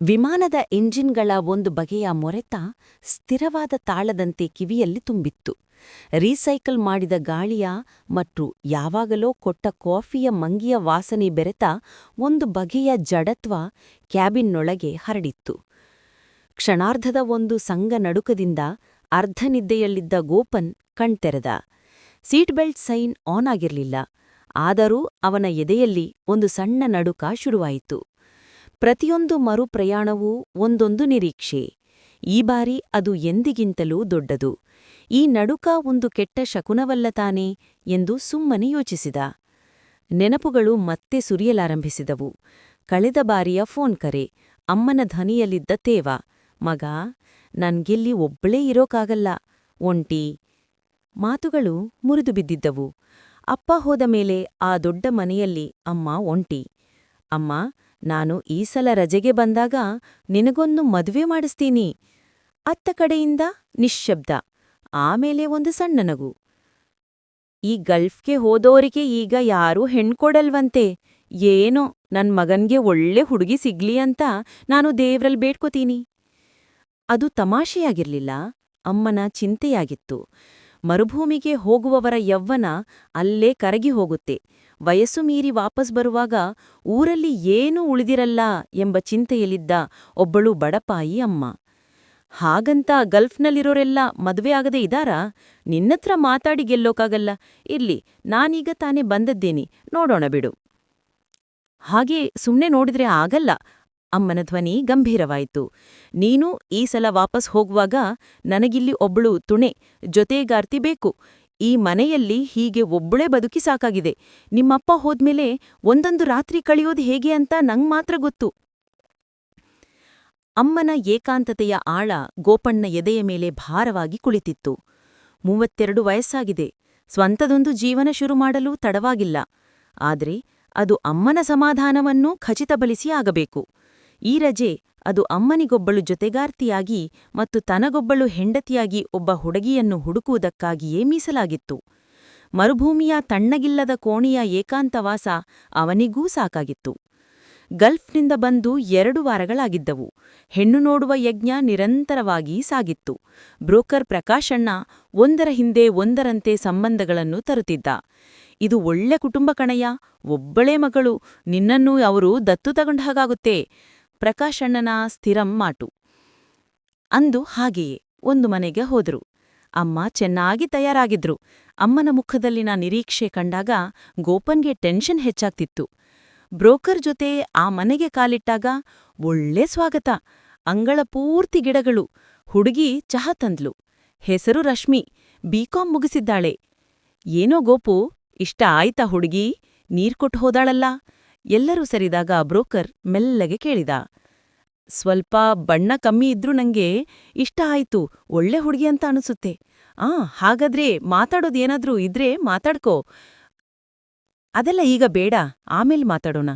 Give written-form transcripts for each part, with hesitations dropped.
ವಿಮಾನದ ಎಂಜಿನ್ಗಳ ಒಂದು ಬಗೆಯ ಮೊರೆತ ಸ್ಥಿರವಾದ ತಾಳದಂತೆ ಕಿವಿಯಲ್ಲಿ ತುಂಬಿತ್ತು. ರೀಸೈಕಲ್ ಮಾಡಿದ ಗಾಳಿಯ ಮತ್ತು ಯಾವಾಗಲೋ ಕೊಟ್ಟ ಕಾಫಿಯ ಮಂಗಿಯ ವಾಸನೆ ಬೆರೆತ ಒಂದು ಬಗೆಯ ಜಡತ್ವ ಕ್ಯಾಬಿನ್ನೊಳಗೆ ಹರಡಿತ್ತು. ಕ್ಷಣಾರ್ಧದ ಒಂದು ಸಂಗ ನಡುಕದಿಂದ ಅರ್ಧನಿದ್ದೆಯಲ್ಲಿದ್ದ ಗೋಪನ್ ಕಣ್ತೆರೆದ. ಸೀಟ್ ಬೆಲ್ಟ್ ಸೈನ್ ಆನ್ ಆಗಿರಲಿಲ್ಲ. ಆದರೂ ಅವನ ಎದೆಯಲ್ಲಿ ಒಂದು ಸಣ್ಣ ನಡುಕ ಶುರುವಾಯಿತು. ಪ್ರತಿಯೊಂದು ಮರುಪ್ರಯಾಣವೂ ಒಂದೊಂದು ನಿರೀಕ್ಷೆ. ಈ ಬಾರಿ ಅದು ಎಂದಿಗಿಂತಲೂ ದೊಡ್ಡದು. ಈ ನಡುಕ ಒಂದು ಕೆಟ್ಟ ಶಕುನವಲ್ಲ ತಾನೇ ಎಂದು ಸುಮ್ಮನೆ ಯೋಚಿಸಿದ. ನೆನಪುಗಳು ಮತ್ತೆ ಸುರಿಯಲಾರಂಭಿಸಿದವು. ಕಳೆದ ಬಾರಿಯ ಫೋನ್ ಕರೆ, ಅಮ್ಮನ ಧ್ವನಿಯಲ್ಲಿದ್ದ ತೇವ. ಮಗಾ, ನನ್ಗೆಲ್ಲಿ ಒಬ್ಬಳೇ ಇರೋಕಾಗಲ್ಲ, ಒಂಟಿ. ಮಾತುಗಳು ಮುರಿದು ಬಿದ್ದಿದ್ದವು. ಅಪ್ಪ ಹೋದ ಮೇಲೆ ಆ ದೊಡ್ಡ ಮನೆಯಲ್ಲಿ ಅಮ್ಮ ಒಂಟಿ. ಅಮ್ಮ, ನಾನು ಈ ಸಲ ರಜೆಗೆ ಬಂದಾಗ ನಿನಗೊಂದು ಮದುವೆ ಮಾಡಿಸ್ತೀನಿ. ಅತ್ತ ಕಡೆಯಿಂದ ನಿಶ್ಶಬ್ದ. ಆಮೇಲೆ ಒಂದು ಸಣ್ಣ ನಗು. ಈ ಗಲ್ಫ್ಗೆ ಹೋದೋರಿಗೆ ಈಗ ಯಾರೂ ಹೆಣ್ಕೊಡಲ್ವಂತೆ. ಏನೋ ನನ್ ಮಗನ್ಗೆ ಒಳ್ಳೆ ಹುಡುಗಿ ಸಿಗ್ಲಿ ಅಂತ ನಾನು ದೇವ್ರಲ್ ಬೇಡ್ಕೋತೀನಿ. ಅದು ತಮಾಷೆಯಾಗಿರ್ಲಿಲ್ಲ, ಅಮ್ಮನ ಚಿಂತೆಯಾಗಿತ್ತು. ಮರುಭೂಮಿಗೆ ಹೋಗುವವರ ಯವ್ವನ ಅಲ್ಲೇ ಕರಗಿ ಹೋಗುತ್ತೆ. ವಯಸ್ಸು ಮೀರಿ ವಾಪಸ್ ಬರುವಾಗ ಊರಲ್ಲಿ ಏನೂ ಉಳಿದಿರಲ್ಲ ಎಂಬ ಚಿಂತೆಯಲ್ಲಿದ್ದ ಒಬ್ಬಳು ಬಡಪಾಯಿ ಅಮ್ಮ. ಹಾಗಂತ ಗಲ್ಫ್ನಲ್ಲಿರೋರೆಲ್ಲ ಮದುವೆ ಆಗದೆ ಇದ್ದಾರಾ? ನಿನ್ನತ್ರ ಮಾತಾಡಿ ಗೆಲ್ಲೋಕಾಗಲ್ಲ. ಇರ್ಲಿ, ನಾನೀಗ ತಾನೇ ಬಂದದ್ದೇನಿ, ನೋಡೋಣ ಬಿಡು. ಹಾಗೆ ಸುಮ್ನೆ ನೋಡಿದ್ರೆ ಆಗಲ್ಲ. ಅಮ್ಮನ ಧ್ವನಿ ಗಂಭೀರವಾಯಿತು. ನೀನು ಈ ಸಲ ವಾಪಸ್ ಹೋಗುವಾಗ ನನಗಿಲ್ಲಿ ಒಬ್ಬಳು ತುಣೆ, ಜೊತೆಗಾರ್ತಿ ಬೇಕು. ಈ ಮನೆಯಲ್ಲಿ ಹೀಗೆ ಒಬ್ಬಳೇ ಬದುಕಿ ಸಾಕಾಗಿದೆ. ನಿಮ್ಮಪ್ಪ ಹೋದ್ಮೇಲೆ ಒಂದೊಂದು ರಾತ್ರಿ ಕಳೆಯೋದು ಹೇಗೆ ಅಂತ ನಂಗ್ ಮಾತ್ರ ಗೊತ್ತು. ಅಮ್ಮನ ಏಕಾಂತತೆಯ ಆಳ ಗೋಪಣ್ಣ ಎದೆಯ ಮೇಲೆ ಭಾರವಾಗಿ ಕುಳಿತಿತ್ತು. 32 ವಯಸ್ಸಾಗಿದೆ. ಸ್ವಂತದೊಂದು ಜೀವನ ಶುರು ಮಾಡಲು ತಡವಾಗಿಲ್ಲ. ಆದ್ರೆ ಅದು ಅಮ್ಮನ ಸಮಾಧಾನವನ್ನೂ ಖಚಿತಪಡಿಸಿ ಆಗಬೇಕು. ಈ ರಜೆ ಅದು ಅಮ್ಮನಿಗೊಬ್ಬಳು ಜೊತೆಗಾರ್ತಿಯಾಗಿ ಮತ್ತು ತನಗೊಬ್ಬಳು ಹೆಂಡತಿಯಾಗಿ ಒಬ್ಬ ಹುಡುಗಿಯನ್ನು ಹುಡುಕುವುದಕ್ಕಾಗಿಯೇ ಮೀಸಲಾಗಿತ್ತು. ಮರುಭೂಮಿಯ ತಣ್ಣಗಿಲ್ಲದ ಕೋಣೆಯ ಏಕಾಂತವಾಸ ಅವನಿಗೂ ಸಾಕಾಗಿತ್ತು. ಗಲ್ಫ್ನಿಂದ ಬಂದು 2 ವಾರಗಳಾಗಿದ್ದವು. ಹೆಣ್ಣು ನೋಡುವ ಯಜ್ಞ ನಿರಂತರವಾಗಿ ಸಾಗಿತ್ತು. ಬ್ರೋಕರ್ ಪ್ರಕಾಶಣ್ಣ ಒಂದರ ಹಿಂದೆ ಒಂದರಂತೆ ಸಂಬಂಧಗಳನ್ನು ತರುತ್ತಿದ್ದ. ಇದು ಒಳ್ಳೆ ಕುಟುಂಬ ಕಣಯ್ಯ, ಒಬ್ಬಳೇ ಮಗಳು, ನಿನ್ನನ್ನು ಅವರು ದತ್ತು ತಗೊಂಡ ಹಾಗಾಗುತ್ತೆ. ಪ್ರಕಾಶಣ್ಣನ ಸ್ಥಿರಂ ಮಾಟು. ಅಂದು ಹಾಗೆಯೇ ಒಂದು ಮನೆಗೆ ಹೋದ್ರು. ಅಮ್ಮ ಚೆನ್ನಾಗಿ ತಯಾರಾಗಿದ್ರು. ಅಮ್ಮನ ಮುಖದಲ್ಲಿನ ನಿರೀಕ್ಷೆ ಕಂಡಾಗ ಗೋಪನ್ಗೆ ಟೆನ್ಷನ್ ಹೆಚ್ಚಾಗ್ತಿತ್ತು. ಬ್ರೋಕರ್ ಜೊತೆ ಆ ಮನೆಗೆ ಕಾಲಿಟ್ಟಾಗ ಒಳ್ಳೆ ಸ್ವಾಗತ. ಅಂಗಳ ಪೂರ್ತಿ ಗಿಡಗಳು. ಹುಡುಗಿ ಚಹಾ ತಂದ್ಲು. ಹೆಸರು ರಶ್ಮಿ, ಬಿಕಾಂ ಮುಗಿಸಿದ್ದಾಳೆ. ಏನೋ ಗೋಪು, ಇಷ್ಟ ಆಯ್ತಾ ಹುಡುಗಿ? ನೀರ್ಕೊಟ್ಟು ಹೋದಾಳಲ್ಲ? ಎಲ್ಲರೂ ಸರಿದಾಗ ಬ್ರೋಕರ್ ಮೆಲ್ಲಗೆ ಕೇಳಿದ. ಸ್ವಲ್ಪ ಬಣ್ಣ ಕಮ್ಮಿ ಇದ್ರೂ ನಂಗೆ ಇಷ್ಟ ಆಯ್ತು. ಒಳ್ಳೆ ಹುಡುಗಿ ಅಂತ ಅನಿಸುತ್ತೆ. ಹಾಗಾದ್ರೆ ಮಾತಾಡೋದೇನಾದ್ರೂ ಇದ್ರೆ ಮಾತಾಡ್ಕೋ. ಅದೆಲ್ಲ ಈಗ ಬೇಡ, ಆಮೇಲೆ ಮಾತಾಡೋಣ.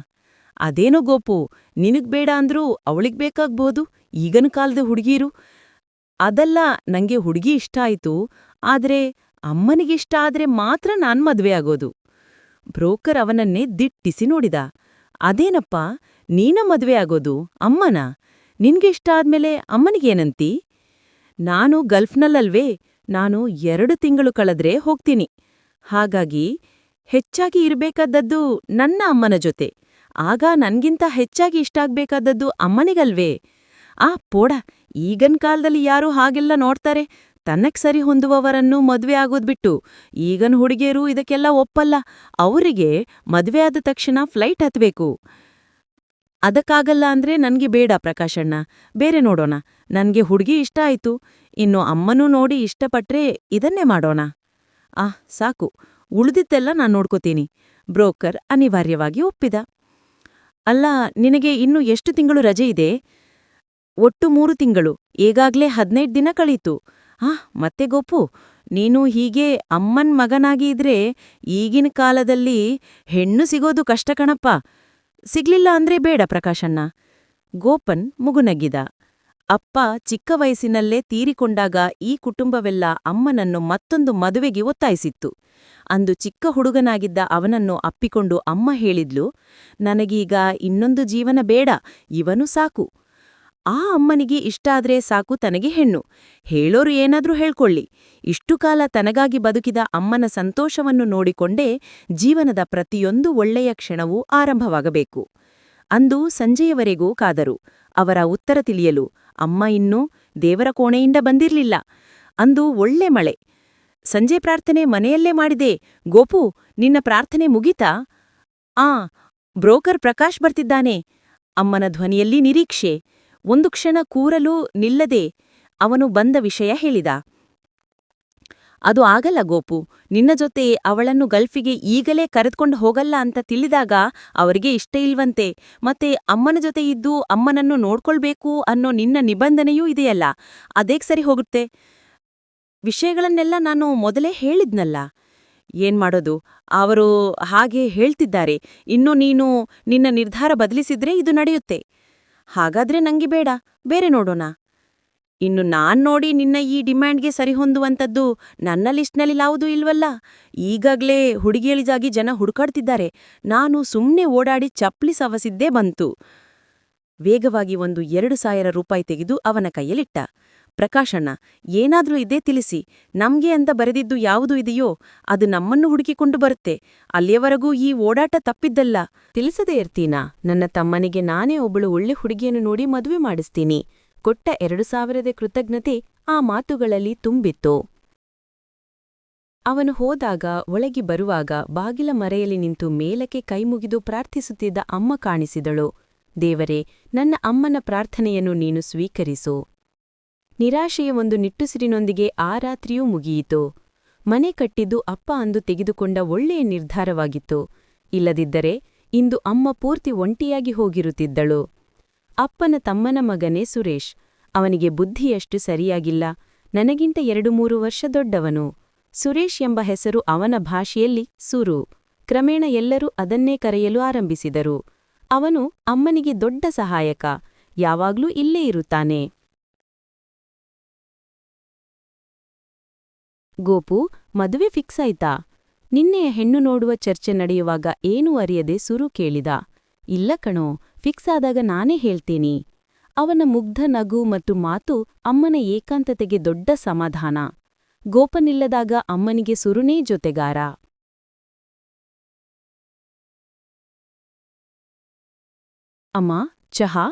ಅದೇನೋ ಗೋಪು, ನಿನಗ್ ಬೇಡ ಅಂದ್ರೂ ಅವಳಿಗ್ ಬೇಕಾಗ್ಬಹುದು, ಈಗನ ಕಾಲದ ಹುಡುಗೀರು. ಅದಲ್ಲ, ನಂಗೆ ಹುಡುಗಿ ಇಷ್ಟ ಆಯ್ತು. ಆದ್ರೆ ಅಮ್ಮನಿಗಿಷ್ಟ ಆದ್ರೆ ಮಾತ್ರ ನಾನ್ ಮದ್ವೆ ಆಗೋದು. ಬ್ರೋಕರ್ ಅವನನ್ನೇ ದಿಟ್ಟಿಸಿ ನೋಡಿದ. ಅದೇನಪ್ಪ, ನೀನ ಮದ್ವೆ ಆಗೋದು, ಅಮ್ಮನ? ನಿನ್ಗೆ ಇಷ್ಟ ಆದ್ಮೇಲೆ ಅಮ್ಮನಿಗೇನಂತಿ? ನಾನು ಗಲ್ಫ್ನಲ್ಲಲ್ವೇ, ನಾನು 2 ತಿಂಗಳು ಕಳೆದ್ರೆ ಹೋಗ್ತೀನಿ. ಹಾಗಾಗಿ ಹೆಚ್ಚಾಗಿ ಇರ್ಬೇಕಾದದ್ದು ನನ್ನ ಅಮ್ಮನ ಜೊತೆ. ಆಗ ನನ್ಗಿಂತ ಹೆಚ್ಚಾಗಿ ಇಷ್ಟಾಗ್ಬೇಕಾದದ್ದು ಅಮ್ಮನಿಗಲ್ವೇ? ಪೋಡ, ಈಗನ್ ಕಾಲದಲ್ಲಿ ಯಾರು ಹಾಗೆಲ್ಲ ನೋಡ್ತಾರೆ? ತನ್ನಕ್ ಸರಿ ಹೊಂದುವವರನ್ನು ಮದ್ವೆ ಆಗೋದ್ಬಿಟ್ಟು. ಈಗನ್ ಹುಡುಗಿಯರು ಇದಕ್ಕೆಲ್ಲ ಒಪ್ಪಲ್ಲ. ಅವರಿಗೆ ಮದ್ವೆ ಆದ ತಕ್ಷಣ ಫ್ಲೈಟ್ ಹತ್ಬೇಕು. ಅದಕ್ಕಾಗಲ್ಲ ಅಂದ್ರೆ ನನ್ಗೆ ಬೇಡ ಪ್ರಕಾಶಣ್ಣ, ಬೇರೆ ನೋಡೋಣ. ನನ್ಗೆ ಹುಡುಗಿ ಇಷ್ಟ ಆಯ್ತು. ಇನ್ನು ಅಮ್ಮನೂ ನೋಡಿ ಇಷ್ಟಪಟ್ರೆ ಇದನ್ನೇ ಮಾಡೋಣ. ಸಾಕು, ಉಳಿದಿದ್ದೆಲ್ಲ ನಾನ್ ನೋಡ್ಕೋತೀನಿ. ಬ್ರೋಕರ್ ಅನಿವಾರ್ಯವಾಗಿ ಒಪ್ಪಿದ. ಅಲ್ಲ, ನಿನಗೆ ಇನ್ನು ಎಷ್ಟು ತಿಂಗಳು ರಜೆ ಇದೆ? ಒಟ್ಟು 3 ತಿಂಗಳು. ಈಗಾಗ್ಲೇ 15 ದಿನ ಕಳೀತು. ಮತ್ತೆ ಗೋಪು, ನೀನು ಹೀಗೆ ಅಮ್ಮನ್ ಮಗನಾಗಿ ಇದ್ರೆ ಈಗಿನ ಕಾಲದಲ್ಲಿ ಹೆಣ್ಣು ಸಿಗೋದು ಕಷ್ಟ ಕಣಪ್ಪ. ಸಿಗ್ಲಿಲ್ಲ ಅಂದ್ರೆ ಬೇಡ ಪ್ರಕಾಶಣ್ಣ. ಗೋಪನ್ ಮುಗುನಗ್ಗಿದ. ಅಪ್ಪ ಚಿಕ್ಕ ವಯಸ್ಸಿನಲ್ಲೇ ತೀರಿಕೊಂಡಾಗ ಈ ಕುಟುಂಬವೆಲ್ಲ ಅಮ್ಮನನ್ನು ಮತ್ತೊಂದು ಮದುವೆಗೆ ಒತ್ತಾಯಿಸಿತ್ತು. ಅಂದು ಚಿಕ್ಕ ಹುಡುಗನಾಗಿದ್ದ ಅವನನ್ನು ಅಪ್ಪಿಕೊಂಡು ಅಮ್ಮ ಹೇಳಿದ್ಲು, ನನಗೀಗ ಇನ್ನೊಂದು ಜೀವನ ಬೇಡ, ಇವನು ಸಾಕು. ಆ ಅಮ್ಮನಿಗೆ ಇಷ್ಟಾದ್ರೆ ಸಾಕು ತನಗೆ ಹೆಣ್ಣು. ಹೇಳೋರು ಏನಾದ್ರೂ ಹೇಳ್ಕೊಳ್ಳಿ. ಇಷ್ಟು ಕಾಲ ತನಗಾಗಿ ಬದುಕಿದ ಅಮ್ಮನ ಸಂತೋಷವನ್ನು ನೋಡಿಕೊಂಡೇ ಜೀವನದ ಪ್ರತಿಯೊಂದು ಒಳ್ಳೆಯ ಕ್ಷಣವೂ ಆರಂಭವಾಗಬೇಕು. ಅಂದು ಸಂಜೆಯವರೆಗೂ ಕಾದರು ಅವರ ಉತ್ತರ ತಿಳಿಯಲು. ಅಮ್ಮ ಇನ್ನೂ ದೇವರ ಕೋಣೆಯಿಂದ ಬಂದಿರ್ಲಿಲ್ಲ. ಅಂದು ಒಳ್ಳೆ ಮಳೆ. ಸಂಜೆ ಪ್ರಾರ್ಥನೆ ಮನೆಯಲ್ಲೇ ಮಾಡಿದೆ. ಗೋಪು, ನಿನ್ನ ಪ್ರಾರ್ಥನೆ ಮುಗೀತಾ? ಆ, ಬ್ರೋಕರ್ ಪ್ರಕಾಶ್ ಬರ್ತಿದ್ದಾನೆ. ಅಮ್ಮನ ಧ್ವನಿಯಲ್ಲಿ ನಿರೀಕ್ಷೆ. ಒಂದು ಕ್ಷಣ ಕೂರಲು ನಿಲ್ಲದೆ ಅವನು ಬಂದ ವಿಷಯ ಹೇಳಿದ. ಅದು ಆಗಲ್ಲ ಗೋಪು. ನಿನ್ನ ಜೊತೆ ಅವಳನ್ನು ಗಲ್ಫಿಗೆ ಈಗಲೇ ಕರೆದುಕೊಂಡು ಹೋಗಲ್ಲ ಅಂತ ತಿಳಿದಾಗ ಅವರಿಗೆ ಇಷ್ಟ ಇಲ್ವಂತೆ. ಮತ್ತೆ ಅಮ್ಮನ ಜೊತೆ ಇದ್ದು ಅಮ್ಮನನ್ನು ನೋಡ್ಕೊಳ್ಬೇಕು ಅನ್ನೋ ನಿನ್ನ ನಿಬಂಧನೆಯೂ ಇದೆಯಲ್ಲ, ಅದೇಗ್ ಸರಿ ಹೋಗುತ್ತೆ? ವಿಷಯಗಳನ್ನೆಲ್ಲ ನಾನು ಮೊದಲೇ ಹೇಳಿದ್ನಲ್ಲ. ಏನ್ ಮಾಡೋದು, ಅವರು ಹಾಗೆ ಹೇಳ್ತಿದ್ದಾರೆ. ಇನ್ನು ನೀನು ನಿನ್ನ ನಿರ್ಧಾರ ಬದಲಿಸಿದ್ರೆ ಇದು ನಡೆಯುತ್ತೆ. ಹಾಗಾದ್ರೆ ನಂಗೆ ಬೇಡ, ಬೇರೆ ನೋಡೋಣ. ಇನ್ನು ನಾನ್ ನೋಡಿ ನಿನ್ನ ಈ ಡಿಮ್ಯಾಂಡ್ಗೆ ಸರಿಹೊಂದುವಂಥದ್ದು ನನ್ನ ಲಿಸ್ಟ್ನಲ್ಲಿ ಯಾವುದೂ ಇಲ್ವಲ್ಲ. ಈಗಾಗ್ಲೇ ಹುಡುಗಿಯಳಿಗಾಗಿ ಜನ ಹುಡುಕಾಡ್ತಿದ್ದಾರೆ. ನಾನು ಸುಮ್ನೆ ಓಡಾಡಿ ಚಪ್ಲಿ ಸವಸಿದ್ದೇ ಬಂತು. ವೇಗವಾಗಿ ಒಂದು 2,000 ರೂಪಾಯಿ ತೆಗೆದು ಅವನ ಕೈಯಲ್ಲಿಟ್ಟ. ಪ್ರಕಾಶಣ್ಣ, ಏನಾದ್ರೂ ಇದೇ ತಿಳಿಸಿ. ನಮ್ಗೆ ಅಂತ ಬರೆದಿದ್ದು ಯಾವುದು ಇದೆಯೋ ಅದು ನಮ್ಮನ್ನು ಹುಡುಕಿಕೊಂಡು ಬರುತ್ತೆ. ಅಲ್ಲಿಯವರೆಗೂ ಈ ಓಡಾಟ ತಪ್ಪಿದ್ದಲ್ಲ. ತಿಳಿಸದೇ ಇರ್ತೀನಾ? ನನ್ನ ತಮ್ಮನಿಗೆ ನಾನೇ ಒಬ್ಬಳು ಒಳ್ಳೆ ಹುಡುಗಿಯನ್ನು ನೋಡಿ ಮದುವೆ ಮಾಡಿಸ್ತೀನಿ. ಕೊಟ್ಟ 2,000ದ ಕೃತಜ್ಞತೆ ಆ ಮಾತುಗಳಲ್ಲಿ ತುಂಬಿತ್ತು. ಅವನು ಹೋದಾಗ ಒಳಗಿ ಬರುವಾಗ ಬಾಗಿಲ ಮರೆಯಲ್ಲಿ ನಿಂತು ಮೇಲಕ್ಕೆ ಕೈಮುಗಿದು ಪ್ರಾರ್ಥಿಸುತ್ತಿದ್ದ ಅಮ್ಮ ಕಾಣಿಸಿದಳು. ದೇವರೇ, ನನ್ನ ಅಮ್ಮನ ಪ್ರಾರ್ಥನೆಯನ್ನು ನೀನು ಸ್ವೀಕರಿಸು. ನಿರಾಶೆಯ ಒಂದು ನಿಟ್ಟುಸಿರಿನೊಂದಿಗೆ ಆ ರಾತ್ರಿಯೂ ಮುಗಿಯಿತು. ಮನೆ ಕಟ್ಟಿದ್ದು ಅಪ್ಪ ಅಂದು ತೆಗೆದುಕೊಂಡ ಒಳ್ಳೆಯ ನಿರ್ಧಾರವಾಗಿತ್ತು. ಇಲ್ಲದಿದ್ದರೆ ಇಂದು ಅಮ್ಮ ಪೂರ್ತಿ ಒಂಟಿಯಾಗಿ ಹೋಗಿರುತ್ತಿದ್ದಳು. ಅಪ್ಪನ ತಮ್ಮನ ಮಗನೇ ಸುರೇಶ್. ಅವನಿಗೆ ಬುದ್ಧಿಯಷ್ಟು ಸರಿಯಾಗಿಲ್ಲ. ನನಗಿಂತ 2-3 ವರ್ಷ ದೊಡ್ಡವನು. ಸುರೇಶ್ ಎಂಬ ಹೆಸರು ಅವನ ಭಾಷೆಯಲ್ಲಿ ಸುರು. ಕ್ರಮೇಣ ಎಲ್ಲರೂ ಅದನ್ನೇ ಕರೆಯಲು ಆರಂಭಿಸಿದರು. ಅವನು ಅಮ್ಮನಿಗೆ ದೊಡ್ಡ ಸಹಾಯಕ. ಯಾವಾಗ್ಲೂ ಇಲ್ಲೇ ಇರುತ್ತಾನೆ. ಗೋಪು, ಮದುವೆ ಫಿಕ್ಸ್ ಆಯ್ತಾ? ನಿನ್ನೆಯ ಹೆಣ್ಣು ನೋಡುವ ಚರ್ಚೆ ನಡೆಯುವಾಗ ಏನೂ ಅರಿಯದೆ ಸುರು ಕೇಳಿದ. ಇಲ್ಲ ಕಣೋ, ಫಿಕ್ಸ್ ಆದಾಗ ನಾನೇ ಹೇಳ್ತೀನಿ. ಅವನ ಮುಗ್ಧ ನಗು ಮತ್ತು ಮಾತು ಅಮ್ಮನ ಏಕಾಂತತೆಗೆ ದೊಡ್ಡ ಸಮಾಧಾನ. ಗೋಪನಿಲ್ಲದಾಗ ಅಮ್ಮನಿಗೆ ಸುರುನೇ ಜೊತೆಗಾರ. ಅಮ್ಮ, ಚಹಾ?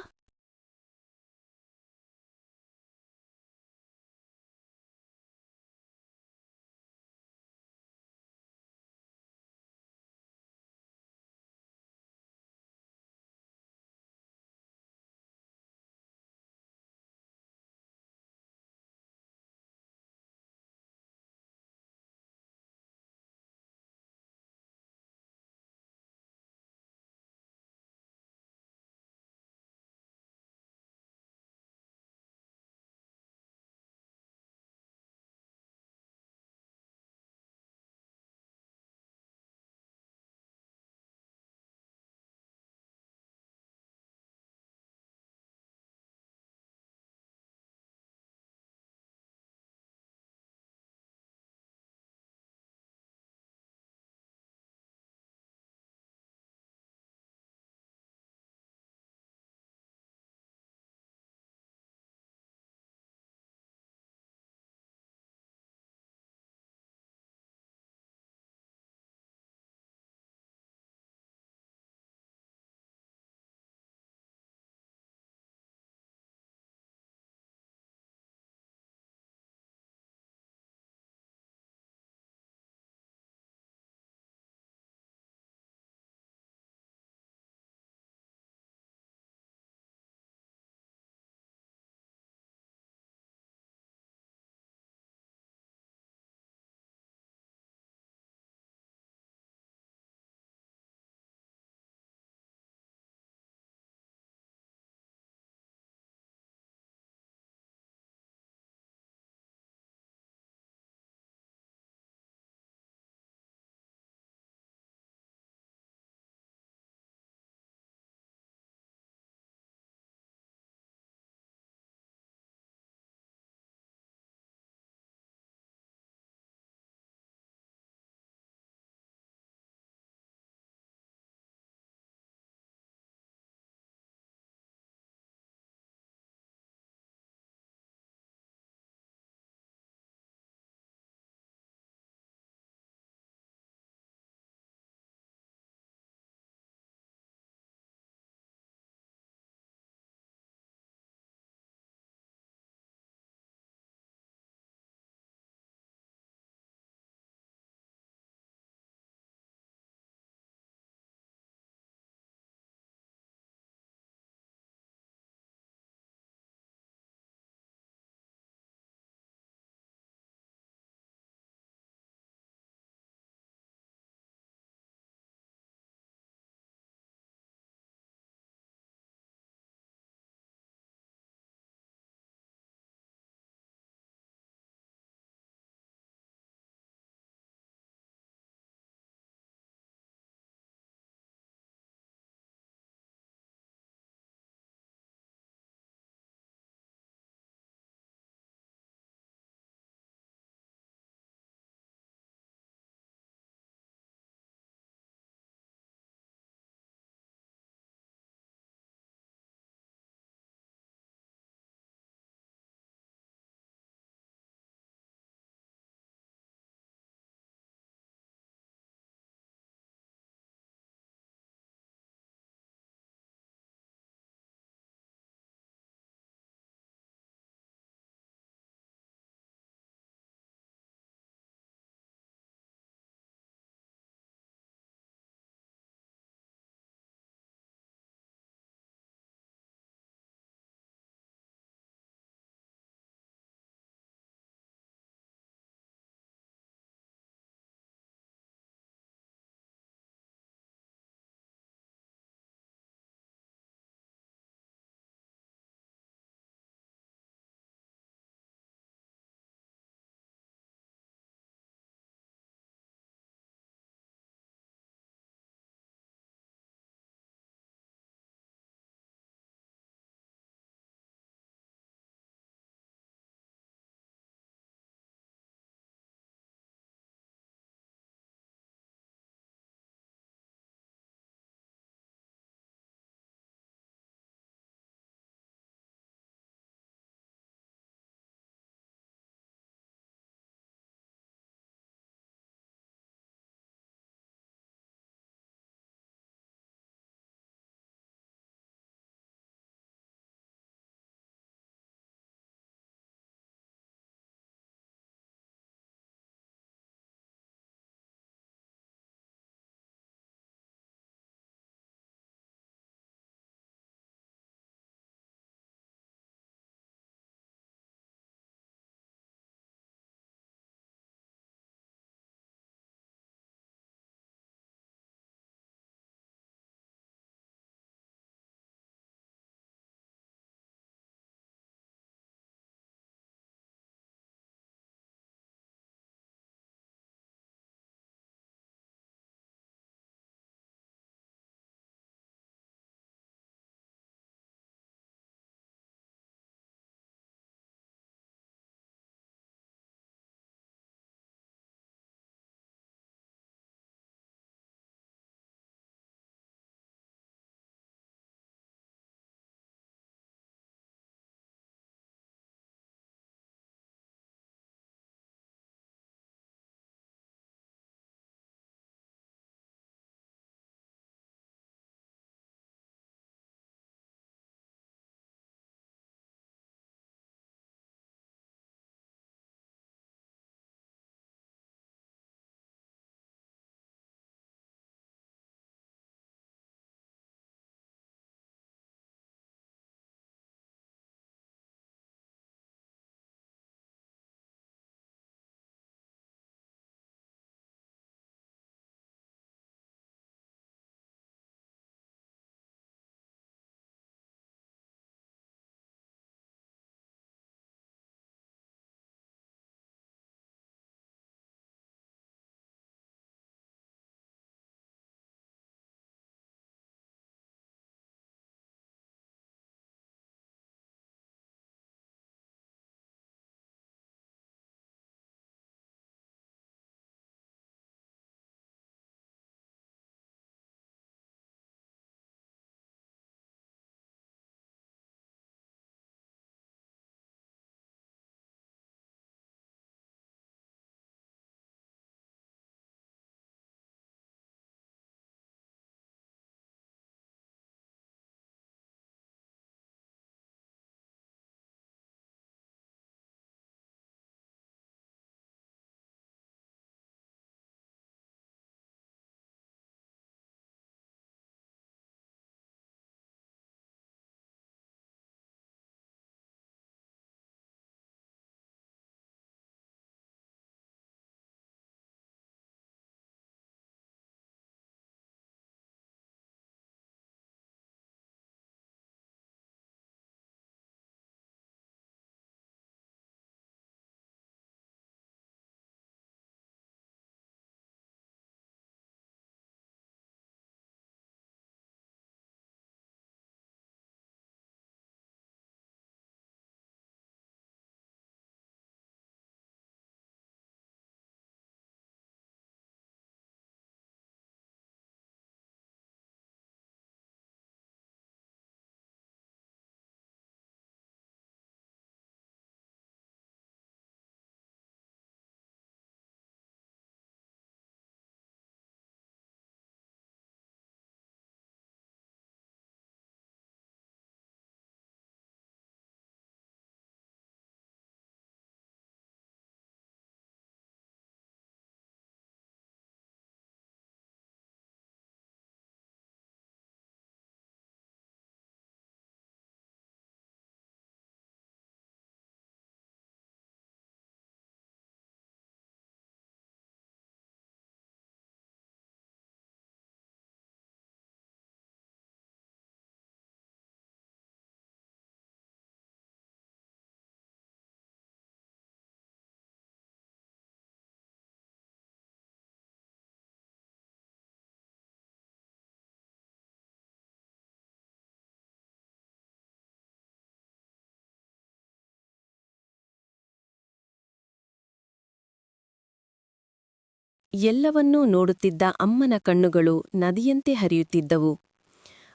ಎಲ್ಲವನ್ನೂ ನೋಡುತ್ತಿದ್ದ ಅಮ್ಮನ ಕಣ್ಣುಗಳು ನದಿಯಂತೆ ಹರಿಯುತ್ತಿದ್ದವು.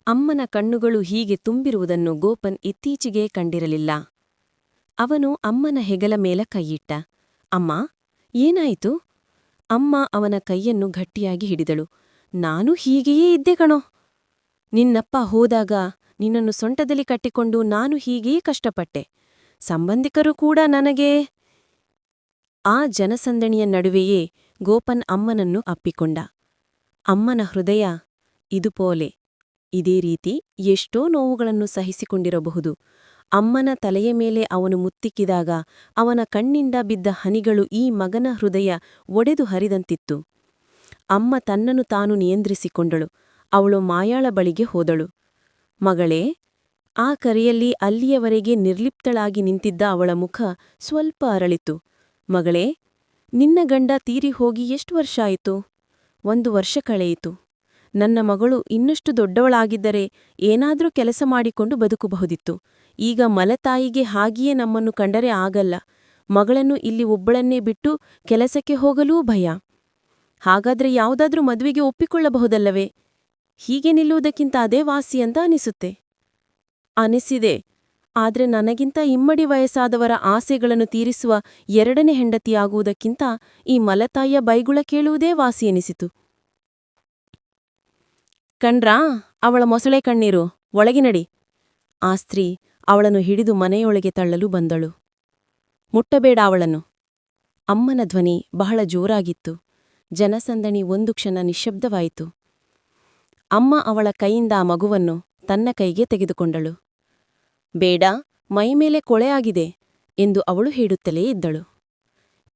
ಅಮ್ಮನ ಕಣ್ಣುಗಳು ಹೀಗೆ ತುಂಬಿರುವುದನ್ನು ಗೋಪನ್ ಇತ್ತೀಚೆಗೆ ಕಂಡಿರಲಿಲ್ಲ. ಅವನು ಅಮ್ಮನ ಹೆಗಲ ಮೇಲೆ ಕೈಯಿಟ್ಟ. ಅಮ್ಮ, ಏನಾಯಿತು? ಅಮ್ಮ ಅವನ ಕೈಯನ್ನು ಗಟ್ಟಿಯಾಗಿ ಹಿಡಿದಳು. ನಾನು ಹೀಗೆಯೇ ಇದ್ದೆ ಕಣೋ. ನಿನ್ನಪ್ಪ ಹೋದಾಗ ನಿನ್ನನ್ನು ಸೊಂಟದಲ್ಲಿ ಕಟ್ಟಿಕೊಂಡು ನಾನು ಹೀಗೆಯೇ ಕಷ್ಟಪಟ್ಟೆ. ಸಂಬಂಧಿಕರು ಕೂಡ ನನಗೆ... ಆ ಜನಸಂದಣಿಯ ನಡುವೆಯೇ ಗೋಪನ್ ಅಮ್ಮನನ್ನು ಅಪ್ಪಿಕೊಂಡ. ಅಮ್ಮನ ಹೃದಯ ಇದುಪೋಲೆ ಇದೇ ರೀತಿ ಎಷ್ಟೋ ನೋವುಗಳನ್ನು ಸಹಿಸಿಕೊಂಡಿರಬಹುದು. ಅಮ್ಮನ ತಲೆಯ ಮೇಲೆ ಅವನು ಮುತ್ತಿಕ್ಕಿದಾಗ ಅವನ ಕಣ್ಣಿಂದ ಬಿದ್ದ ಹನಿಗಳು ಈ ಮಗನ ಹೃದಯ ಒಡೆದು ಹರಿದಂತಿತ್ತು. ಅಮ್ಮ ತನ್ನನ್ನು ತಾನು ನಿಯಂತ್ರಿಸಿಕೊಂಡಳು. ಅವಳು ಮಾಯಾಳ ಬಳಿಗೆ ಹೋದಳು. ಮಗಳೇ. ಆ ಕರೆಯಲ್ಲಿ ಅಲ್ಲಿಯವರೆಗೆ ನಿರ್ಲಿಪ್ತಳಾಗಿ ನಿಂತಿದ್ದ ಅವಳ ಮುಖ ಸ್ವಲ್ಪ ಅರಳಿತು. ಮಗಳೇ, ನಿನ್ನ ಗಂಡ ತೀರಿ ಹೋಗಿ ಎಷ್ಟು ವರ್ಷ ಆಯಿತು? 1 ವರ್ಷ ಕಳೆಯಿತು. ನನ್ನ ಮಗಳು ಇನ್ನಷ್ಟು ದೊಡ್ಡವಳಾಗಿದ್ದರೆ ಏನಾದ್ರೂ ಕೆಲಸ ಮಾಡಿಕೊಂಡು ಬದುಕಬಹುದಿತ್ತು. ಈಗ ಮಲತಾಯಿಗೆ ಹಾಗೆಯೇ ನಮ್ಮನ್ನು ಕಂಡರೆ ಆಗಲ್ಲ. ಮಗಳನ್ನು ಇಲ್ಲಿ ಒಬ್ಬಳನ್ನೇ ಬಿಟ್ಟು ಕೆಲಸಕ್ಕೆ ಹೋಗಲೂ ಭಯ. ಹಾಗಾದ್ರೆ ಯಾವುದಾದ್ರೂ ಮದುವೆಗೆ ಒಪ್ಪಿಕೊಳ್ಳಬಹುದಲ್ಲವೇ? ಹೀಗೆ ನಿಲ್ಲುವುದಕ್ಕಿಂತ ಅದೇ ವಾಸಿ ಅಂತ ಅನಿಸಿದೆ. ಆದ್ರೆ ನನಗಿಂತ ಇಮ್ಮಡಿ ವಯಸ್ಸಾದವರ ಆಸೆಗಳನ್ನು ತೀರಿಸುವ 2ನೇ ಹೆಂಡತಿಯಾಗುವುದಕ್ಕಿಂತ ಈ ಮಲತಾಯಿಯ ಬೈಗುಳ ಕೇಳುವುದೇ ವಾಸಿ ಎನಿಸಿತು. ಕಣ್ರಾ ಅವಳ ಮೊಸಳೆ ಕಣ್ಣೀರು, ಒಳಗೆ ನಡಿ. ಆ ಸ್ತ್ರೀ ಅವಳನ್ನು ಹಿಡಿದು ಮನೆಯೊಳಗೆ ತಳ್ಳಲು ಬಂದಳು. ಮುಟ್ಟಬೇಡ ಅವಳನ್ನು. ಅಮ್ಮನ ಧ್ವನಿ ಬಹಳ ಜೋರಾಗಿತ್ತು. ಜನಸಂದಣಿ ಒಂದು ಕ್ಷಣ ನಿಶ್ಶಬ್ದವಾಯಿತು. ಅಮ್ಮ ಅವಳ ಕೈಯಿಂದ ಆ ಮಗುವನ್ನು ತನ್ನ ಕೈಗೆ ತೆಗೆದುಕೊಂಡಳು. ಬೇಡ, ಮೈಮೇಲೆ ಕೊಳೆಯಾಗಿದೆ ಎಂದು ಅವಳು ಹೇಳುತ್ತಲೇ ಇದ್ದಳು.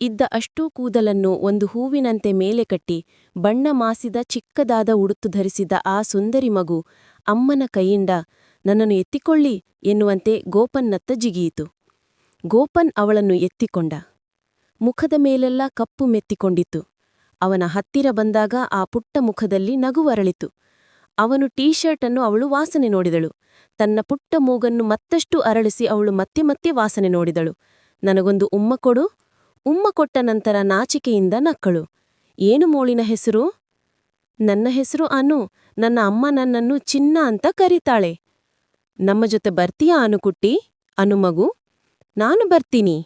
ಇದ್ದ ಅಷ್ಟೂ ಕೂದಲನ್ನು ಒಂದು ಹೂವಿನಂತೆ ಮೇಲೆ ಕಟ್ಟಿ ಬಣ್ಣ ಮಾಸಿದ ಚಿಕ್ಕದಾದ ಉಡುತು ಧರಿಸಿದ್ದ ಆ ಸುಂದರಿ ಮಗು ಅಮ್ಮನ ಕೈಯಿಂದ ನನ್ನನ್ನು ಎತ್ತಿಕೊಳ್ಳಿ ಎನ್ನುವಂತೆ ಗೋಪನ್ನತ್ತ ಜಿಗಿಯಿತು. ಗೋಪನ್ ಅವಳನ್ನು ಎತ್ತಿಕೊಂಡ. ಮುಖದ ಮೇಲೆಲ್ಲ ಕಪ್ಪು ಮೆತ್ತಿಕೊಂಡಿತ್ತು. ಅವನ ಹತ್ತಿರ ಬಂದಾಗ ಆ ಪುಟ್ಟ ಮುಖದಲ್ಲಿ ನಗು ಅರಳಿತು. ಅವನು ಟೀ ಶರ್ಟನ್ನು ಅವಳು ವಾಸನೆ ನೋಡಿದಳು. ತನ್ನ ಪುಟ್ಟ ಮೂಗನ್ನು ಮತ್ತಷ್ಟು ಅರಳಿಸಿ ಅವಳು ಮತ್ತೆ ಮತ್ತೆ ವಾಸನೆ ನೋಡಿದಳು. ನನಗೊಂದು ಉಮ್ಮ ಕೊಡು. ಉಮ್ಮ ಕೊಟ್ಟ ನಂತರ ನಾಚಿಕೆಯಿಂದ ನಕ್ಕಳು. ಏನು ಮೋಳಿನ ಹೆಸರು? ನನ್ನ ಹೆಸರು ಅನು. ನನ್ನ ಅಮ್ಮ ನನ್ನನ್ನು ಚಿನ್ನ ಅಂತ ಕರೀತಾಳೆ. ನಮ್ಮ ಜೊತೆ ಬರ್ತೀಯಾ ಅನುಕುಟ್ಟಿ? ಅನುಮಗು. ನಾನು ಬರ್ತೀನಿ.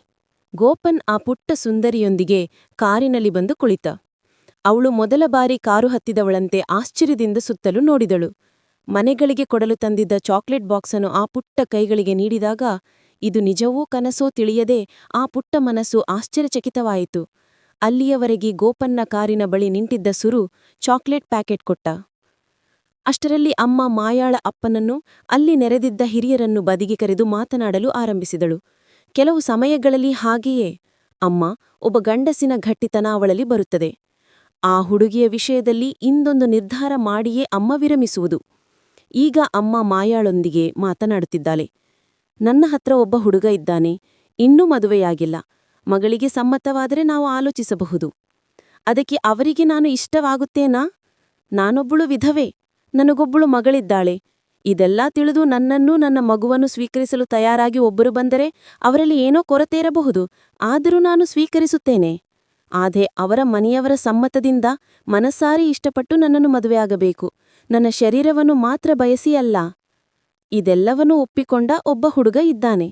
ಗೋಪನ್ ಆ ಪುಟ್ಟ ಸುಂದರಿಯೊಂದಿಗೆ ಕಾರಿನಲ್ಲಿ ಬಂದು ಕುಳಿತ. ಅವಳು ಮೊದಲ ಬಾರಿ ಕಾರು ಹತ್ತಿದವಳಂತೆ ಆಶ್ಚರ್ಯದಿಂದ ಸುತ್ತಲೂ ನೋಡಿದಳು. ಮನೆಗಳಿಗೆ ಕೊಡಲು ತಂದಿದ್ದ ಚಾಕ್ಲೇಟ್ ಬಾಕ್ಸನ್ನು ಆ ಪುಟ್ಟ ಕೈಗಳಿಗೆ ನೀಡಿದಾಗ ಇದು ನಿಜವೂ ಕನಸೋ ತಿಳಿಯದೆ ಆ ಪುಟ್ಟ ಮನಸ್ಸು ಆಶ್ಚರ್ಯಚಕಿತವಾಯಿತು. ಅಲ್ಲಿಯವರೆಗೆ ಗೋಪನ್ನ ಕಾರಿನ ಬಳಿ ನಿಂತಿದ್ದ ಸುರು ಚಾಕ್ಲೇಟ್ ಪ್ಯಾಕೆಟ್ ಕೊಟ್ಟ. ಅಷ್ಟರಲ್ಲಿ ಅಮ್ಮ ಮಾಯಾಳ ಅಪ್ಪನನ್ನು, ಅಲ್ಲಿ ನೆರೆದಿದ್ದ ಹಿರಿಯರನ್ನು ಬದಿಗೆ ಕರೆದು ಮಾತನಾಡಲು ಆರಂಭಿಸಿದಳು. ಕೆಲವು ಸಮಯಗಳಲ್ಲಿ ಹಾಗೆಯೇ ಅಮ್ಮ, ಒಬ್ಬ ಗಂಡಸಿನ ಗಟ್ಟಿತನ ಅವಳಲ್ಲಿ ಬರುತ್ತದೆ. ಆ ಹುಡುಗಿಯ ವಿಷಯದಲ್ಲಿ ಇಂದೊಂದು ನಿರ್ಧಾರ ಮಾಡಿಯೇ ಅಮ್ಮ ವಿರಮಿಸುವುದು. ಈಗ ಅಮ್ಮ ಮಾಯಾಳೊಂದಿಗೆ ಮಾತನಾಡುತ್ತಿದ್ದಾಳೆ. ನನ್ನ ಹತ್ರ ಒಬ್ಬ ಹುಡುಗ ಇದ್ದಾನೆ. ಇನ್ನೂ ಮದುವೆಯಾಗಿಲ್ಲ. ಮಗಳಿಗೆ ಸಮ್ಮತವಾದರೆ ನಾವು ಆಲೋಚಿಸಬಹುದು. ಅದಕ್ಕೆ ಅವರಿಗೆ ನಾನು ಇಷ್ಟವಾಗುತ್ತೇನಾ? ನಾನೊಬ್ಬಳು ವಿಧವೆ. ನನಗೊಬ್ಬಳು ಮಗಳಿದ್ದಾಳೆ. ಇದೆಲ್ಲಾ ತಿಳಿದು ನನ್ನನ್ನೂ ನನ್ನ ಮಗುವನ್ನು ಸ್ವೀಕರಿಸಲು ತಯಾರಾಗಿ ಒಬ್ಬರು ಬಂದರೆ ಅವರಲ್ಲಿ ಏನೋ ಕೊರತೆ ಇರಬಹುದು. ಆದರೂ ನಾನು ಸ್ವೀಕರಿಸುತ್ತೇನೆ. ಆದ್ರೆ ಅವರ ಮನೆಯವರ ಸಮ್ಮತದಿಂದ ಮನಸಾರಿ ಇಷ್ಟಪಟ್ಟು ನನ್ನನ್ನು ಮದುವೆಯಾಗಬೇಕು. ನನ್ನ ಶರೀರವನ್ನು ಮಾತ್ರ ಬಯಸಿಯಲ್ಲ. ಇದೆಲ್ಲವನ್ನೂ ಒಪ್ಪಿಕೊಂಡ ಒಬ್ಬ ಹುಡುಗ ಇದ್ದಾನೆ.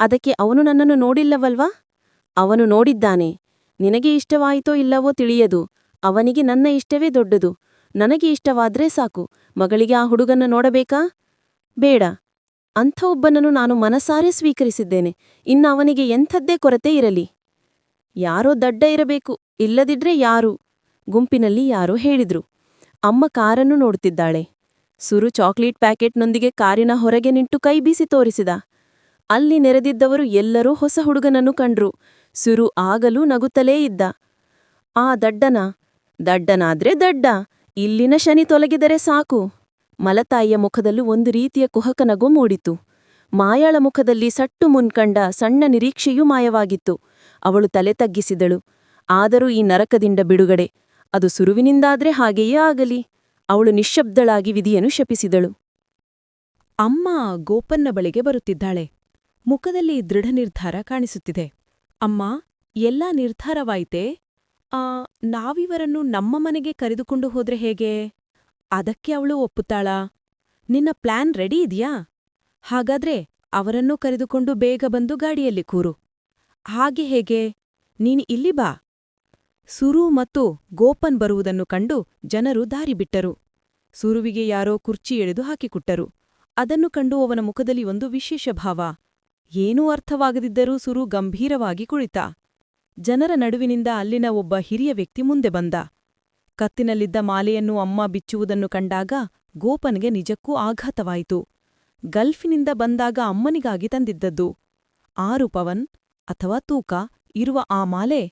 ಅದಕ್ಕೆ ಅವನು ನನ್ನನ್ನು ನೋಡಿಲ್ಲವಲ್ವಾ? ಅವನು ನೋಡಿದ್ದಾನೆ. ನಿನಗೆ ಇಷ್ಟವಾಯಿತೋ ಇಲ್ಲವೋ ತಿಳಿಯದು. ಅವನಿಗೆ ನನ್ನ ಇಷ್ಟವೇ ದೊಡ್ಡದು. ನನಗೆ ಇಷ್ಟವಾದ್ರೆ ಸಾಕು. ಮಗಳಿಗೆ ಆ ಹುಡುಗನ್ನ ನೋಡಬೇಕಾ? ಬೇಡ. ಅಂಥ ಒಬ್ಬನನ್ನು ನಾನು ಮನಸಾರೆ ಸ್ವೀಕರಿಸಿದ್ದೇನೆ. ಇನ್ನು ಅವನಿಗೆ ಎಂಥದ್ದೇ ಕೊರತೆ ಇರಲಿ. ಯಾರೋ ದಡ್ಡ ಇರಬೇಕು, ಇಲ್ಲದಿದ್ರೆ ಯಾರು? ಗುಂಪಿನಲ್ಲಿ ಯಾರೋ ಹೇಳಿದ್ರು. ಅಮ್ಮ ಕಾರನ್ನು ನೋಡುತ್ತಿದ್ದಾಳೆ. ಸುರು ಚಾಕ್ಲೇಟ್ ಪ್ಯಾಕೆಟ್ನೊಂದಿಗೆ ಕಾರಿನ ಹೊರಗೆ ನಿಂತು ಕೈ ಬೀಸಿ ತೋರಿಸಿದ. ಅಲ್ಲಿ ನೆರೆದಿದ್ದವರು ಎಲ್ಲರೂ ಹೊಸ ಹುಡುಗನನ್ನು ಕಂಡ್ರು. ಸುರು ಆಗಲೂ ನಗುತ್ತಲೇ ಇದ್ದ. ಆ ದಡ್ಡನಾದ್ರೆ ದಡ್ಡ. ಇಲ್ಲಿನ ಶನಿ ತೊಲಗಿದರೆ ಸಾಕು. ಮಲತಾಯಿಯ ಮುಖದಲ್ಲೂ ಒಂದು ರೀತಿಯ ಕುಹಕ ನಗು ಮೂಡಿತು. ಮಾಯಾಳ ಮುಖದಲ್ಲಿ ಸಟ್ಟು ಮುನ್ಕಂಡ ಸಣ್ಣ ನಿರೀಕ್ಷೆಯೂ ಮಾಯವಾಗಿತ್ತು. ಅವಳು ತಲೆ ತಗ್ಗಿಸಿದಳು. ಆದರೂ ಈ ನರಕದಿಂದ ಬಿಡುಗಡೆ ಅದು ಸುರುವಿನಿಂದಾದ್ರೆ ಹಾಗೆಯೇ ಆಗಲಿ. ಅವಳು ನಿಶ್ಶಬ್ದಳಾಗಿ ವಿಧಿಯನ್ನು ಶಪಿಸಿದಳು. ಅಮ್ಮ ಗೋಪನ್ನ ಬಳಿಗೆ ಬರುತ್ತಿದ್ದಾಳೆ. ಮುಖದಲ್ಲಿ ದೃಢ ನಿರ್ಧಾರ ಕಾಣಿಸುತ್ತಿದೆ. ಅಮ್ಮ, ಎಲ್ಲಾ ನಿರ್ಧಾರವಾಯಿತೇ? ಆ ನಾವಿವರನ್ನು ನಮ್ಮ ಮನೆಗೆ ಕರೆದುಕೊಂಡು ಹೋದ್ರೆ ಹೇಗೆ? ಅದಕ್ಕೆ ಅವಳು ಒಪ್ಪುತ್ತಾಳಾ? ನಿನ್ನ ಪ್ಲಾನ್ ರೆಡಿ ಇದೆಯಾ? ಹಾಗಾದ್ರೆ ಅವರನ್ನೂ ಕರೆದುಕೊಂಡು ಬೇಗ ಬಂದು ಗಾಡಿಯಲ್ಲಿ ಕೂರು. ಹಾಗೆ ಹೇಗೆ? ನೀನು ಇಲ್ಲಿ ಬಾ. ಸುರು ಮತ್ತು ಗೋಪನ್ ಬರುವುದನ್ನು ಕಂಡು ಜನರು ದಾರಿ ಬಿಟ್ಟರು. ಸುರುವಿಗೆ ಯಾರೋ ಕುರ್ಚಿ ಎಳೆದು ಹಾಕಿಕೊಟ್ಟರು. ಅದನ್ನು ಕಂಡು ಅವನ ಮುಖದಲ್ಲಿ ಒಂದು ವಿಶೇಷ ಭಾವ. ಏನೂ ಅರ್ಥವಾಗದಿದ್ದರೂ ಸುರು ಗಂಭೀರವಾಗಿ ಕುಳಿತ. ಜನರ ನಡುವಿನಿಂದ ಅಲ್ಲಿನ ಒಬ್ಬ ಹಿರಿಯ ವ್ಯಕ್ತಿ ಮುಂದೆ ಬಂದ. ಕತ್ತಿನಲ್ಲಿದ್ದ ಮಾಲೆಯನ್ನು ಅಮ್ಮ ಬಿಚ್ಚುವುದನ್ನು ಕಂಡಾಗ ಗೋಪನ್ಗೆ ನಿಜಕ್ಕೂ ಆಘಾತವಾಯಿತು. ಗಲ್ಫಿನಿಂದ ಬಂದಾಗ ಅಮ್ಮನಿಗಾಗಿ ತಂದಿದ್ದದ್ದು 6 ಪವನ್ ಅಥವಾ ತೂಕ ಇರುವ ಆ ಮಾಲೆ.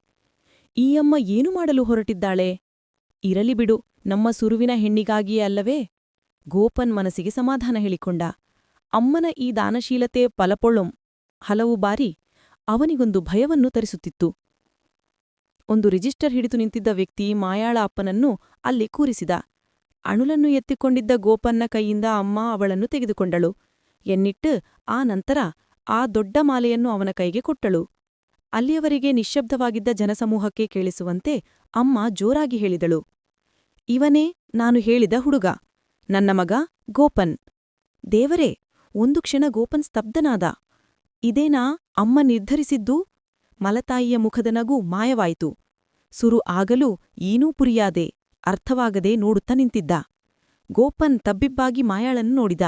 ಈ ಅಮ್ಮ ಏನು ಮಾಡಲು ಹೊರಟಿದ್ದಾಳೆ? ಇರಲಿ ಬಿಡು, ನಮ್ಮ ಸುರುವಿನ ಹೆಣ್ಣಿಗಾಗಿಯೇ ಅಲ್ಲವೇ? ಗೋಪನ್ ಮನಸ್ಸಿಗೆ ಸಮಾಧಾನ ಹೇಳಿಕೊಂಡ. ಅಮ್ಮನ ಈ ದಾನಶೀಲತೆ ಫಲಪೊಳ್ಳೊಂ ಹಲವು ಬಾರಿ ಅವನಿಗೊಂದು ಭಯವನ್ನು ತರಿಸುತ್ತಿತ್ತು. ಒಂದು ರಿಜಿಸ್ಟರ್ ಹಿಡಿದು ನಿಂತಿದ್ದ ವ್ಯಕ್ತಿ ಮಾಯಾಳ ಅಪ್ಪನನ್ನು ಅಲ್ಲಿ ಕೂರಿಸಿದ. ಅಣುಲನ್ನು ಎತ್ತಿಕೊಂಡಿದ್ದ ಗೋಪನ್ನ ಕೈಯಿಂದ ಅಮ್ಮ ಅವಳನ್ನು ತೆಗೆದುಕೊಂಡಳು. ಎನ್ನಿಟ್ಟು ಆ ನಂತರ ಆ ದೊಡ್ಡ ಮಾಲೆಯನ್ನು ಅವನ ಕೈಗೆ ಕೊಟ್ಟಳು. ಅಲ್ಲಿಯವರೆಗೆ ನಿಶ್ಶಬ್ದವಾಗಿದ್ದ ಜನಸಮೂಹಕ್ಕೆ ಕೇಳಿಸುವಂತೆ ಅಮ್ಮ ಜೋರಾಗಿ ಹೇಳಿದಳು, ಇವನೇ ನಾನು ಹೇಳಿದ ಹುಡುಗ, ನನ್ನ ಮಗ ಗೋಪನ್. ದೇವರೇ, ಒಂದು ಕ್ಷಣ ಗೋಪನ್ ಸ್ತಬ್ಧನಾದ. ಇದೇನಾ ಅಮ್ಮ ನಿರ್ಧರಿಸಿದ್ದು? ಮಲತಾಯಿಯ ಮುಖದ ನಗು ಮಾಯವಾಯಿತು. ಸುರು ಆಗಲೂ ಏನೂ ಪುರಿಯಾದೆ, ಅರ್ಥವಾಗದೆ ನೋಡುತ್ತಾ ನಿಂತಿದ್ದ. ಗೋಪನ್ ತಬ್ಬಿಬ್ಬಾಗಿ ಮಾಯಾಳನ್ನು ನೋಡಿದ.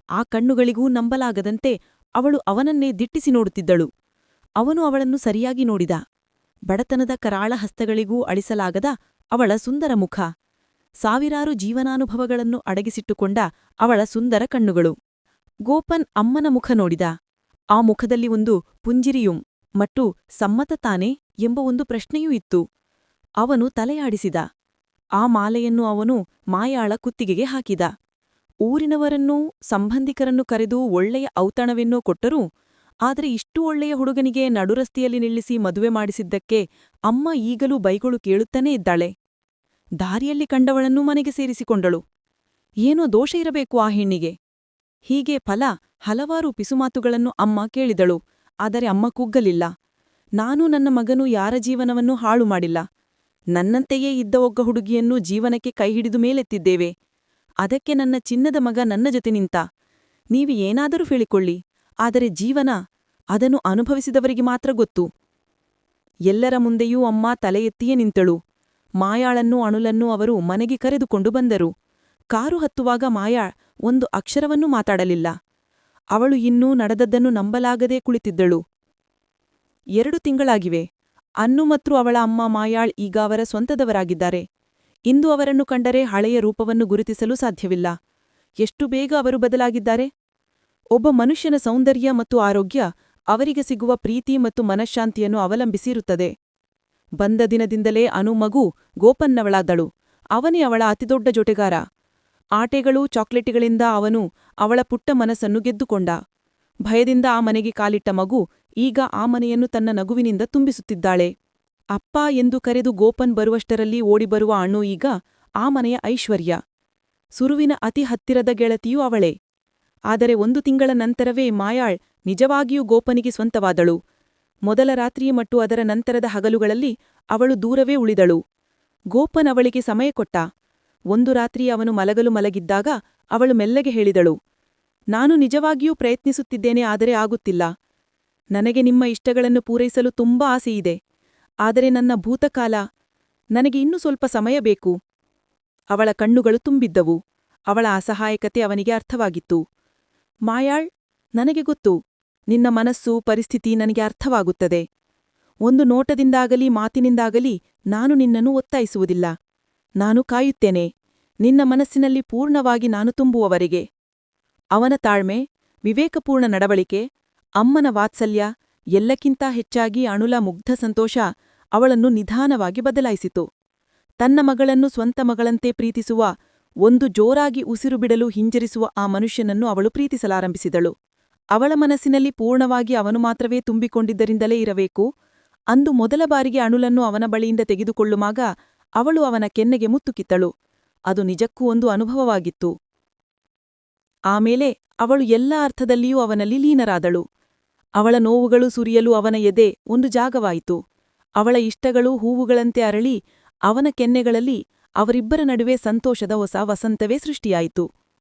ಆ ಕಣ್ಣುಗಳಿಗೂ ನಂಬಲಾಗದಂತೆ ಅವಳು ಅವನನ್ನೇ ದಿಟ್ಟಿಸಿ ನೋಡುತ್ತಿದ್ದಳು. ಅವನು ಅವಳನ್ನು ಸರಿಯಾಗಿ ನೋಡಿದ. ಬಡತನದ ಕರಾಳ ಹಸ್ತಗಳಿಗೂ ಅಳಿಸಲಾಗದ ಅವಳ ಸುಂದರ ಮುಖ, ಸಾವಿರಾರು ಜೀವನಾನುಭವಗಳನ್ನು ಅಡಗಿಸಿಟ್ಟುಕೊಂಡ ಅವಳ ಸುಂದರ ಕಣ್ಣುಗಳು. ಗೋಪನ್ ಅಮ್ಮನ ಮುಖ ನೋಡಿದ. ಆ ಮುಖದಲ್ಲಿ ಒಂದು ಪುಂಜಿರಿಯುಂ ಮತ್ತು ಸಮ್ಮತ ತಾನೆ ಎಂಬ ಒಂದು ಪ್ರಶ್ನೆಯೂ ಇತ್ತು. ಅವನು ತಲೆಯಾಡಿಸಿದ. ಆ ಮಾಲೆಯನ್ನು ಅವನು ಮಾಯಾಳ ಕುತ್ತಿಗೆಗೆ ಹಾಕಿದ. ಊರಿನವರನ್ನೂ ಸಂಬಂಧಿಕರನ್ನು ಕರೆದು ಒಳ್ಳೆಯ ಔತಣವೆನ್ನೋ ಕೊಟ್ಟರೂ, ಆದರೆ ಇಷ್ಟೂ ಒಳ್ಳೆಯ ಹುಡುಗನಿಗೆ ನಡುರಸ್ತೆಯಲ್ಲಿ ನಿಲ್ಲಿಸಿ ಮದುವೆ ಮಾಡಿಸಿದ್ದಕ್ಕೆ ಅಮ್ಮ ಈಗಲೂ ಬೈಗಳು ಕೇಳುತ್ತಲೇ ಇದ್ದಾಳೆ. ದಾರಿಯಲ್ಲಿ ಕಂಡವಳನ್ನೂ ಮನೆಗೆ ಸೇರಿಸಿಕೊಂಡಳು. ಏನೋ ದೋಷ ಇರಬೇಕು ಆ ಹೆಣ್ಣಿಗೆ. ಹೀಗೆ ಹಲವಾರು ಪಿಸುಮಾತುಗಳನ್ನು ಅಮ್ಮ ಕೇಳಿದಳು. ಆದರೆ ಅಮ್ಮ ಕುಗ್ಗಲಿಲ್ಲ. ನಾನೂ ನನ್ನ ಮಗನೂ ಯಾರ ಜೀವನವನ್ನೂ ಹಾಳು ಮಾಡಿಲ್ಲ. ನನ್ನಂತೆಯೇ ಇದ್ದ ಒಗ್ಗ ಹುಡುಗಿಯನ್ನು ಜೀವನಕ್ಕೆ ಕೈಹಿಡಿದು ಮೇಲೆತ್ತಿದ್ದೇವೆ. ಅದಕ್ಕೆ ನನ್ನ ಚಿನ್ನದ ಮಗ ನನ್ನ ಜೊತೆ ನಿಂತ. ನೀವು ಏನಾದರೂ ಹೇಳಿಕೊಳ್ಳಿ, ಆದರೆ ಜೀವನ, ಅದನ್ನು ಅನುಭವಿಸಿದವರಿಗೆ ಮಾತ್ರ ಗೊತ್ತು. ಎಲ್ಲರ ಮುಂದೆಯೂ ಅಮ್ಮ ತಲೆ ಎತ್ತಿಯೇ ನಿಂತಳು. ಮಾಯಾಳನ್ನೂ ಅಣುಲನ್ನೂ ಅವರು ಮನೆಗೆ ಕರೆದುಕೊಂಡು ಬಂದರು. ಕಾರು ಹತ್ತುವಾಗ ಮಾಯಾಳ್ ಒಂದು ಅಕ್ಷರವನ್ನೂ ಮಾತಾಡಲಿಲ್ಲ. ಅವಳು ಇನ್ನೂ ನಡೆದದ್ದನ್ನು ನಂಬಲಾಗದೇ ಕುಳಿತಿದ್ದಳು. 2 ತಿಂಗಳಾಗಿವೆ. ಅನ್ನು ಮತ್ತು ಅವಳ ಅಮ್ಮ ಮಾಯಾಳ್ ಈಗ ಅವರ ಸ್ವಂತದವರಾಗಿದ್ದಾರೆ. ಇಂದು ಅವರನ್ನು ಕಂಡರೆ ಹಳೆಯ ರೂಪವನ್ನು ಗುರುತಿಸಲು ಸಾಧ್ಯವಿಲ್ಲ. ಎಷ್ಟು ಬೇಗ ಅವರು ಬದಲಾಗಿದ್ದಾರೆ. ಒಬ್ಬ ಮನುಷ್ಯನ ಸೌಂದರ್ಯ ಮತ್ತು ಆರೋಗ್ಯ ಅವರಿಗೆ ಸಿಗುವ ಪ್ರೀತಿ ಮತ್ತು ಮನಶ್ಶಾಂತಿಯನ್ನು ಅವಲಂಬಿಸಿರುತ್ತದೆ. ಬಂದ ದಿನದಿಂದಲೇ ಅನು ಮಗು ಗೋಪನ್ನವಳಾದಳು. ಅವನೇ ಅವಳ ಅತಿದೊಡ್ಡ ಜೊತೆಗಾರ. ಆಟೆಗಳೂ ಚಾಕ್ಲೇಟುಗಳಿಂದ ಅವನು ಅವಳ ಪುಟ್ಟ ಮನಸ್ಸನ್ನು ಗೆದ್ದುಕೊಂಡ. ಭಯದಿಂದ ಆ ಮನೆಗೆ ಕಾಲಿಟ್ಟ ಮಗು ಈಗ ಆ ಮನೆಯನ್ನು ತನ್ನ ನಗುವಿನಿಂದ ತುಂಬಿಸುತ್ತಿದ್ದಾಳೆ. ಅಪ್ಪ ಎಂದು ಕರೆದು ಗೋಪನ್ ಬರುವಷ್ಟರಲ್ಲಿ ಓಡಿಬರುವ ಅಣ್ಣು ಈಗ ಆ ಮನೆಯ ಐಶ್ವರ್ಯ. ಸುರುವಿನ ಅತಿ ಹತ್ತಿರದ ಗೆಳತಿಯೂ ಅವಳೇ. ಆದರೆ 1 ತಿಂಗಳ ನಂತರವೇ ಮಾಯಾಳ್ ನಿಜವಾಗಿಯೂ ಗೋಪನಿಗೆ ಸ್ವಂತವಾದಳು. ಮೊದಲ ರಾತ್ರಿ ಮತ್ತು ಅದರ ನಂತರದ ಹಗಲುಗಳಲ್ಲಿ ಅವಳು ದೂರವೇ ಉಳಿದಳು. ಗೋಪನ್ ಅವಳಿಗೆ ಸಮಯ ಕೊಟ್ಟ. ಒಂದು ರಾತ್ರಿ ಅವನು ಮಲಗಲು ಮಲಗಿದ್ದಾಗ ಅವಳು ಮೆಲ್ಲಗೆ ಹೇಳಿದಳು, ನಾನು ನಿಜವಾಗಿಯೂ ಪ್ರಯತ್ನಿಸುತ್ತಿದ್ದೇನೆ, ಆದರೆ ಆಗುತ್ತಿಲ್ಲ. ನನಗೆ ನಿಮ್ಮ ಇಷ್ಟಗಳನ್ನು ಪೂರೈಸಲು ತುಂಬಾ ಆಸೆಯಿದೆ. ಆದರೆ ನನ್ನ ಭೂತಕಾಲ, ನನಗೆ ಇನ್ನೂ ಸ್ವಲ್ಪ ಸಮಯ ಬೇಕು. ಅವಳ ಕಣ್ಣುಗಳು ತುಂಬಿದ್ದವು. ಅವಳ ಅಸಹಾಯಕತೆ ಅವನಿಗೆ ಅರ್ಥವಾಗಿತ್ತು. ಮಾಯಾಳ್, ನನಗೆ ಗೊತ್ತು. ನಿನ್ನ ಮನಸ್ಸು, ಪರಿಸ್ಥಿತಿ ನನಗೆ ಅರ್ಥವಾಗುತ್ತದೆ. ಒಂದು ನೋಟದಿಂದಾಗಲಿ ಮಾತಿನಿಂದಾಗಲಿ ನಾನು ನಿನ್ನನ್ನು ಒತ್ತಾಯಿಸುವುದಿಲ್ಲ. ನಾನು ಕಾಯುತ್ತೇನೆ, ನಿನ್ನ ಮನಸ್ಸಿನಲ್ಲಿ ಪೂರ್ಣವಾಗಿ ನಾನು ತುಂಬುವವರೆಗೆ. ಅವನ ತಾಳ್ಮೆ, ವಿವೇಕಪೂರ್ಣ ನಡವಳಿಕೆ, ಅಮ್ಮನ ವಾತ್ಸಲ್ಯ, ಎಲ್ಲಕ್ಕಿಂತ ಹೆಚ್ಚಾಗಿ ಅಣುಲ ಮುಗ್ಧ ಸಂತೋಷ ಅವಳನ್ನು ನಿಧಾನವಾಗಿ ಬದಲಾಯಿಸಿತು. ತನ್ನ ಮಗಳನ್ನು ಸ್ವಂತ ಮಗಳಂತೆ ಪ್ರೀತಿಸುವ, ಒಂದು ಜೋರಾಗಿ ಉಸಿರು ಬಿಡಲು ಹಿಂಜರಿಸುವ ಆ ಮನುಷ್ಯನನ್ನು ಅವಳು ಪ್ರೀತಿಸಲಾರಂಭಿಸಿದಳು. ಅವಳ ಮನಸ್ಸಿನಲ್ಲಿ ಪೂರ್ಣವಾಗಿ ಅವನು ಮಾತ್ರವೇ ತುಂಬಿಕೊಂಡಿದ್ದರಿಂದಲೇ ಇರಬೇಕು. ಅಂದು ಮೊದಲ ಬಾರಿಗೆ ಅಣುಲನ್ನು ಅವನ ಬಳಿಯಿಂದ ತೆಗೆದುಕೊಳ್ಳುವಾಗ ಅವಳು ಅವನ ಕೆನ್ನೆಗೆ ಮುತ್ತು ಕಿತ್ತಳು. ಅದು ನಿಜಕ್ಕೂ ಒಂದು ಅನುಭವವಾಗಿತ್ತು. ಆಮೇಲೆ ಅವಳು ಎಲ್ಲ ಅರ್ಥದಲ್ಲಿಯೂ ಅವನಲ್ಲಿ ಲೀನರಾದಳು. ಅವಳ ನೋವುಗಳು ಸುರಿಯಲು ಅವನ ಎದೆ ಒಂದು ಜಾಗವಾಯಿತು. ಅವಳ ಇಷ್ಟಗಳೂ ಹೂವುಗಳಂತೆ ಅರಳಿ ಅವನ ಕೆನ್ನೆಗಳಲ್ಲಿ ಅವರಿಬ್ಬರ ನಡುವೆ ಸಂತೋಷದ ಹೊಸ ವಸಂತವೇ ಸೃಷ್ಟಿಯಾಯಿತು.